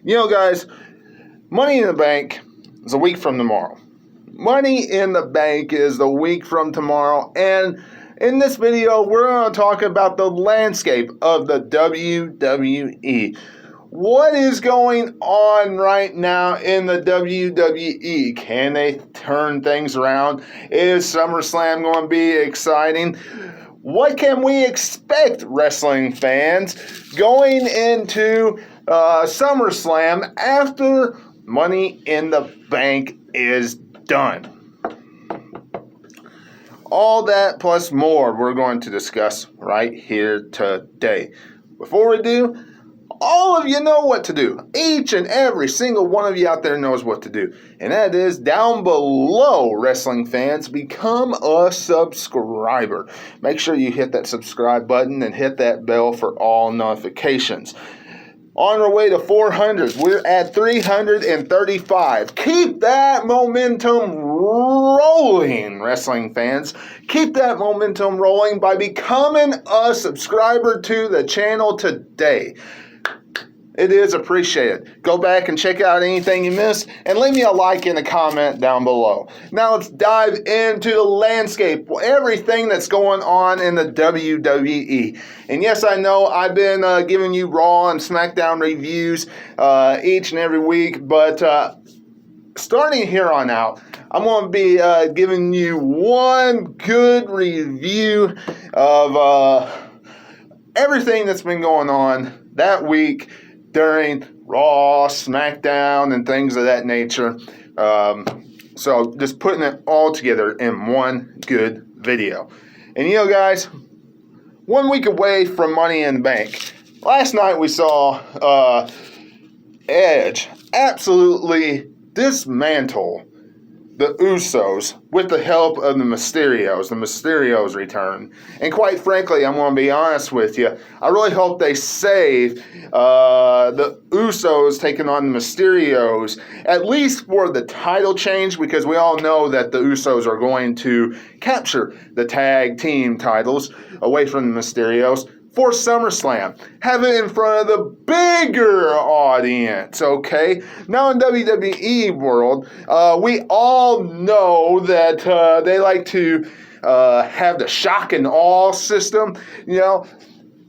You know, guys, Money in the Bank is a week from tomorrow. Money in the Bank is a week from tomorrow, and in this video, we're going to talk about the landscape of the WWE. What is going on right now in the WWE? Can they turn things around? Is SummerSlam going to be exciting? What can we expect, wrestling fans, going into SummerSlam after Money in the Bank is done? All that plus more we're going to discuss right here today. Before we do, all of you know what to do. Each and every single one of you out there knows what to do. And that is down below, wrestling fans, become a subscriber. Make sure you hit that subscribe button and hit that bell for all notifications. On our way to 400, we're at 335. Keep that momentum rolling, wrestling fans. Keep that momentum rolling by becoming a subscriber to the channel today. It is appreciated. Go back and check out anything you missed and leave me a like and a comment down below. Now let's dive into the landscape, everything that's going on in the WWE. And yes, I know I've been giving you Raw and SmackDown reviews each and every week, but starting here on out, I'm going to be giving you one good review of everything that's been going on that week during Raw, SmackDown, and things of that nature. So just putting it all together in one good video. And you know, guys, 1 week away from Money in the Bank. Last night we saw Edge absolutely dismantle the Usos with the help of the Mysterios. The Mysterios return. And quite frankly, I'm going to be honest with you, I really hope they save the Usos taking on the Mysterios, at least for the title change, because we all know that the Usos are going to capture the tag team titles away from the Mysterios for SummerSlam. Have it in front of the bigger audience, okay? Now in WWE world, we all know that they like to have the shock and awe system. You know,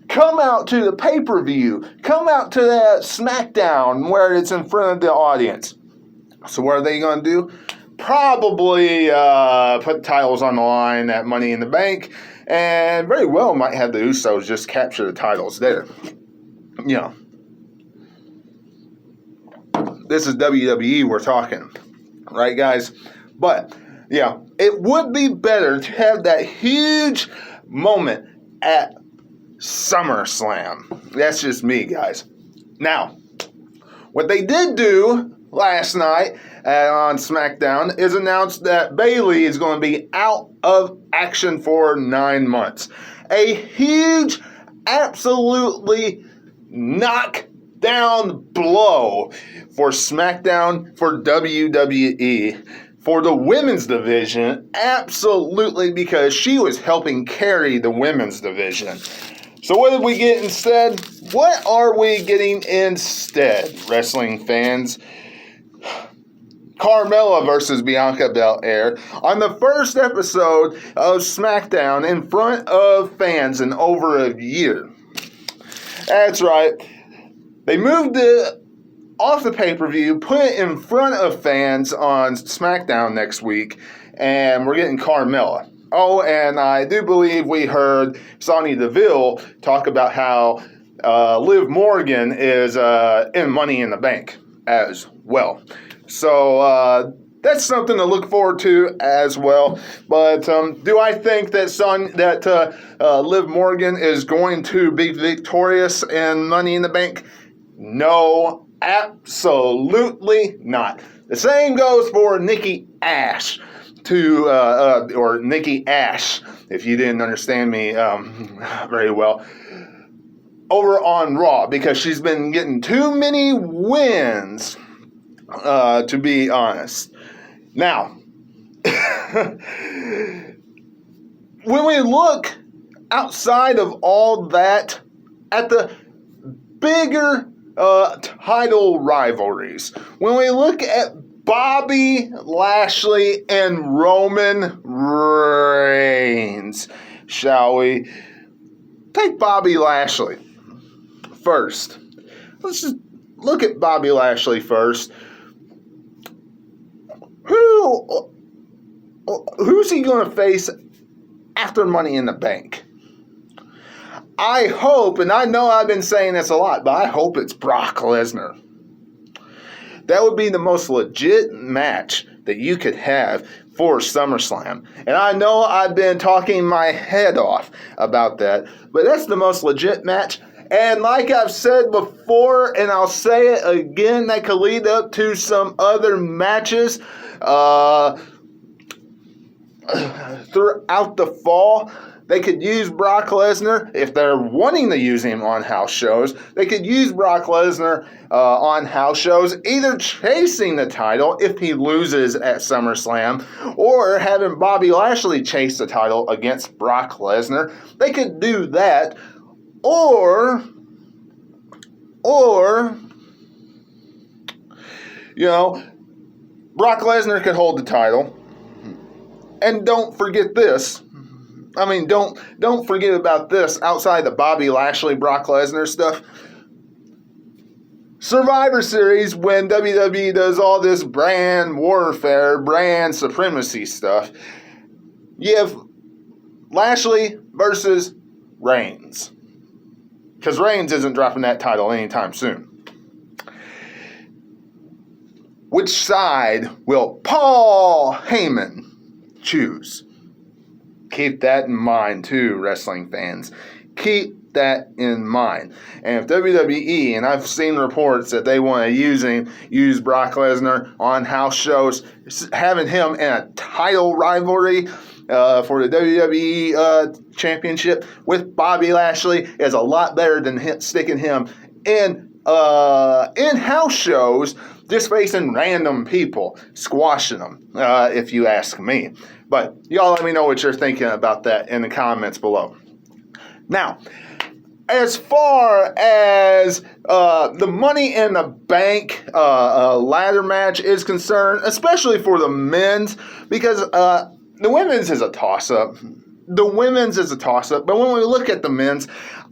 come out to the pay-per-view. Come out to that SmackDown where it's in front of the audience. So what are they going to do? Probably put titles on the line at Money in the Bank, and very well might have the Usos just capture the titles there. You know, this is WWE we're talking, right, guys? But, yeah, it would be better to have that huge moment at SummerSlam. That's just me, guys. Now, what they did do last night on SmackDown is announced that Bayley is going to be out of action for 9 months. A huge, absolutely knockdown blow for SmackDown, for WWE, for the women's division, absolutely, because she was helping carry the women's division. So what did we get instead? What are we getting instead, wrestling fans? Carmella versus Bianca Belair on the first episode of SmackDown in front of fans in over a year. That's right. They moved it off the pay-per-view, put it in front of fans on SmackDown next week, and we're getting Carmella. Oh, and I do believe we heard Sonya Deville talk about how Liv Morgan is in Money in the Bank as well. So that's something to look forward to as well. But do I think that Liv Morgan is going to be victorious in Money in the Bank? No, absolutely not. The same goes for Nikki Ash. Or Nikki Ash, if you didn't understand me very well, over on Raw, because she's been getting too many wins, to be honest. Now, when we look outside of all that at the bigger title rivalries. When we look at Bobby Lashley and Roman Reigns, shall we? Take Bobby Lashley first. Let's just look at Bobby Lashley first. Who's he going to face after Money in the Bank? I hope, and I know I've been saying this a lot, but I hope it's Brock Lesnar. That would be the most legit match that you could have for SummerSlam. And I know I've been talking my head off about that, but that's the most legit match. And like I've said before, and I'll say it again, that could lead up to some other matches throughout the fall. They could use Brock Lesnar, if they're wanting to use him on house shows, they could use Brock Lesnar on house shows, either chasing the title if he loses at SummerSlam, or having Bobby Lashley chase the title against Brock Lesnar. They could do that, or, you know, Brock Lesnar could hold the title. And don't forget this. I mean, don't forget about this outside the Bobby Lashley, Brock Lesnar stuff. Survivor Series, when WWE does all this brand warfare, brand supremacy stuff, you have Lashley versus Reigns. Because Reigns isn't dropping that title anytime soon. Which side will Paul Heyman choose? Keep that in mind too, wrestling fans. Keep that in mind. And if WWE, and I've seen reports that they want to use Brock Lesnar on house shows, having him in a title rivalry for the WWE Championship with Bobby Lashley is a lot better than sticking him in house shows, just facing random people, squashing them, if you ask me. But y'all let me know what you're thinking about that in the comments below. Now, as far as the Money in the Bank ladder match is concerned, especially for the men's, because the women's is a toss-up. But when we look at the men's,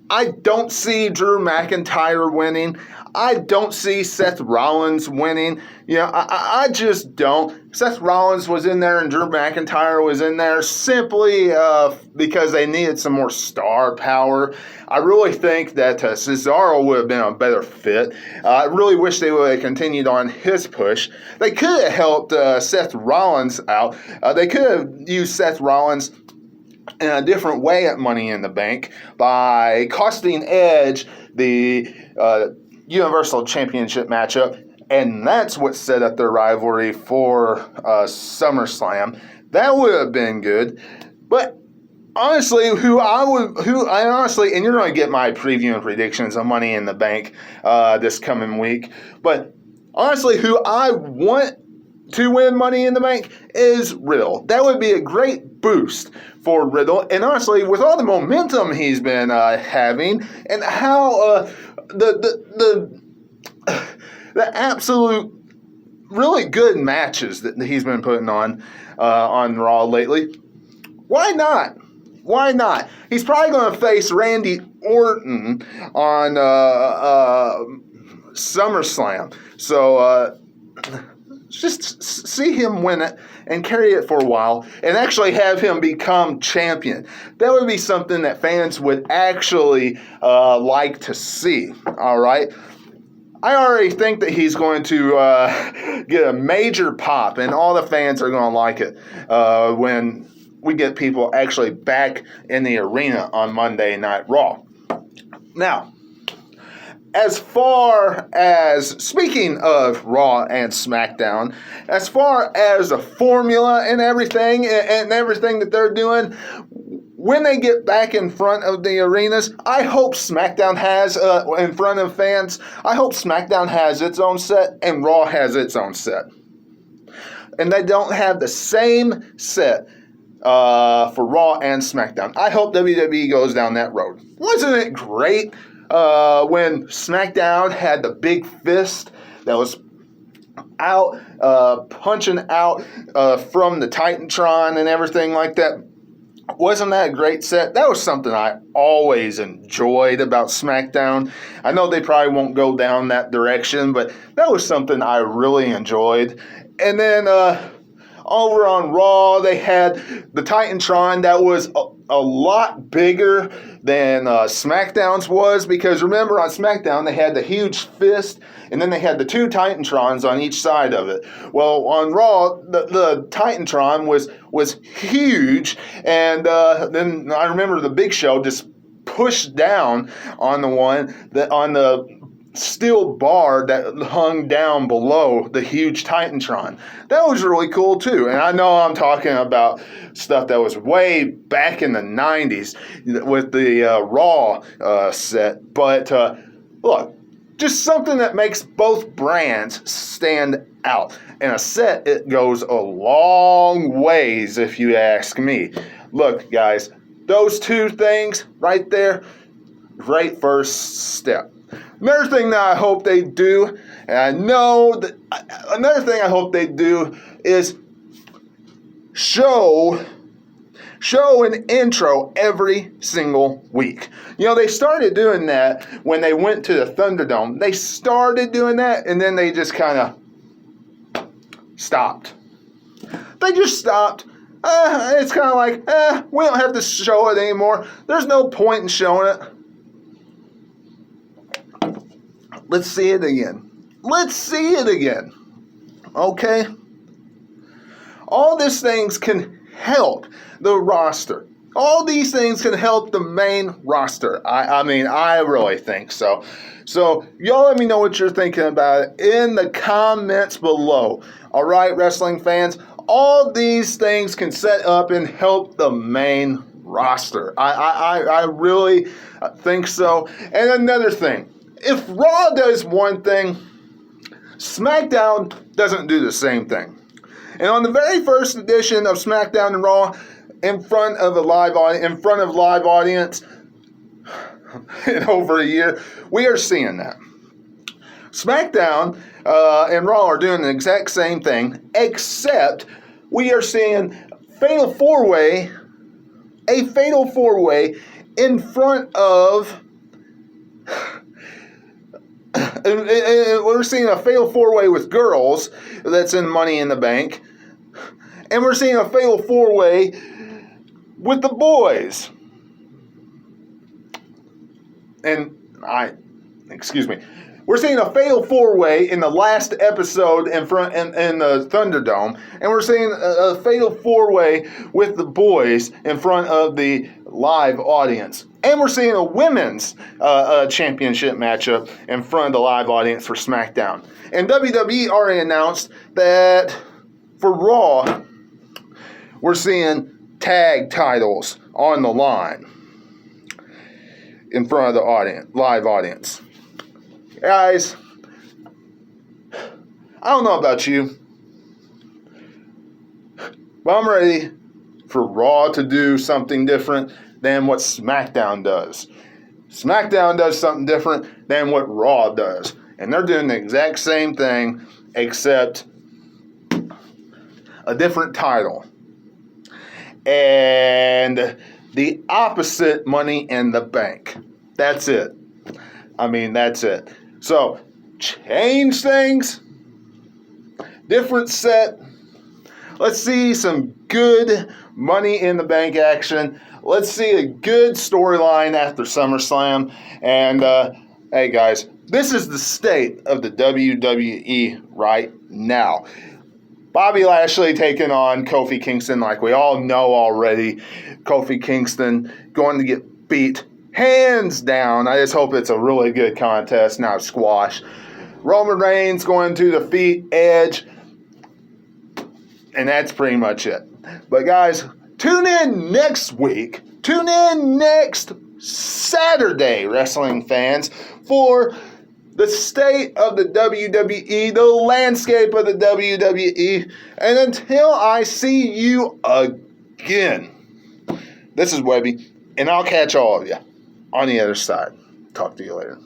I don't see Drew McIntyre winning. I don't see Seth Rollins winning. You know, I just don't. Seth Rollins was in there and Drew McIntyre was in there simply because they needed some more star power. I really think that Cesaro would have been a better fit. I really wish they would have continued on his push. They could have helped Seth Rollins out. They could have used Seth Rollins in a different way at Money in the Bank by costing Edge the Universal Championship matchup, and that's what set up their rivalry for SummerSlam. That would have been good. But honestly, and you're going to get my preview and predictions of Money in the Bank this coming week. But honestly, who I want to win Money in the Bank is Riddle. That would be a great boost for Riddle. And honestly, with all the momentum he's been having, and how the absolute really good matches that he's been putting on Raw lately, why not? Why not? He's probably going to face Randy Orton on SummerSlam. So just see him win it and carry it for a while and actually have him become champion. That would be something that fans would actually like to see. All right. I already think that he's going to get a major pop, and all the fans are going to like it when we get people actually back in the arena on Monday Night Raw. Now, as far as, speaking of Raw and SmackDown, as far as the formula and everything that they're doing, when they get back in front of the arenas, I hope SmackDown has, in front of fans, I hope SmackDown has its own set and Raw has its own set. And they don't have the same set for Raw and SmackDown. I hope WWE goes down that road. Wasn't it great when SmackDown had the big fist that was out, punching out from the Titantron and everything like that. Wasn't that a great set? That was something I always enjoyed about SmackDown. I know they probably won't go down that direction, but that was something I really enjoyed. And then over on Raw, they had the Titantron that was a lot bigger than SmackDown's was, because remember on SmackDown they had the huge fist and then they had the two Titantrons on each side of it. Well, on Raw, the Titantron was huge, and then I remember the Big Show just pushed down on the steel bar that hung down below the huge Titantron. That was really cool too. And I know I'm talking about stuff that was way back in the 90s with the Raw set. But look, just something that makes both brands stand out. And a set, it goes a long ways if you ask me. Look, guys, those two things right there, great first step. Another thing that I hope they do, and I know that another thing I hope they do is show an intro every single week. You know, they started doing that when they went to the Thunderdome. They started doing that, and then they just kind of stopped. They just stopped. It's kind of like, we don't have to show it anymore. There's no point in showing it. Let's see it again. Let's see it again. Okay? All these things can help the roster. All these things can help the main roster. I mean, I really think so. So, y'all let me know what you're thinking about it in the comments below. All right, wrestling fans? All these things can set up and help the main roster. I really think so. And another thing. If Raw does one thing, SmackDown doesn't do the same thing. And on the very first edition of SmackDown and Raw, in front of live audience, in over a year, we are seeing that. SmackDown and Raw are doing the exact same thing, except we are seeing a fatal four-way in front of. We're seeing a fatal four-way with girls that's in Money in the Bank. And we're seeing a fatal four-way with the boys. We're seeing a fatal four-way in the last episode in the Thunderdome, and we're seeing a fatal four-way with the boys in front of the live audience. And we're seeing a women's championship matchup in front of the live audience for SmackDown. And WWE already announced that for Raw, we're seeing tag titles on the line in front of the live audience. Guys, I don't know about you, but I'm ready for Raw to do something different than what SmackDown does. SmackDown does something different than what Raw does. And they're doing the exact same thing, except a different title. And the opposite Money in the Bank. That's it. I mean, that's it. So, change things. Different set. Let's see some good Money in the Bank action. Let's see a good storyline after SummerSlam. And, hey guys, this is the state of the WWE right now. Bobby Lashley taking on Kofi Kingston, like we all know already. Kofi Kingston going to get beat hands down. I just hope it's a really good contest, not a squash. Roman Reigns going to defeat Edge. And that's pretty much it. But guys, tune in next week. Tune in next Saturday, wrestling fans, for the state of the WWE, the landscape of the WWE. And until I see you again, this is Webby, and I'll catch all of you on the other side. Talk to you later.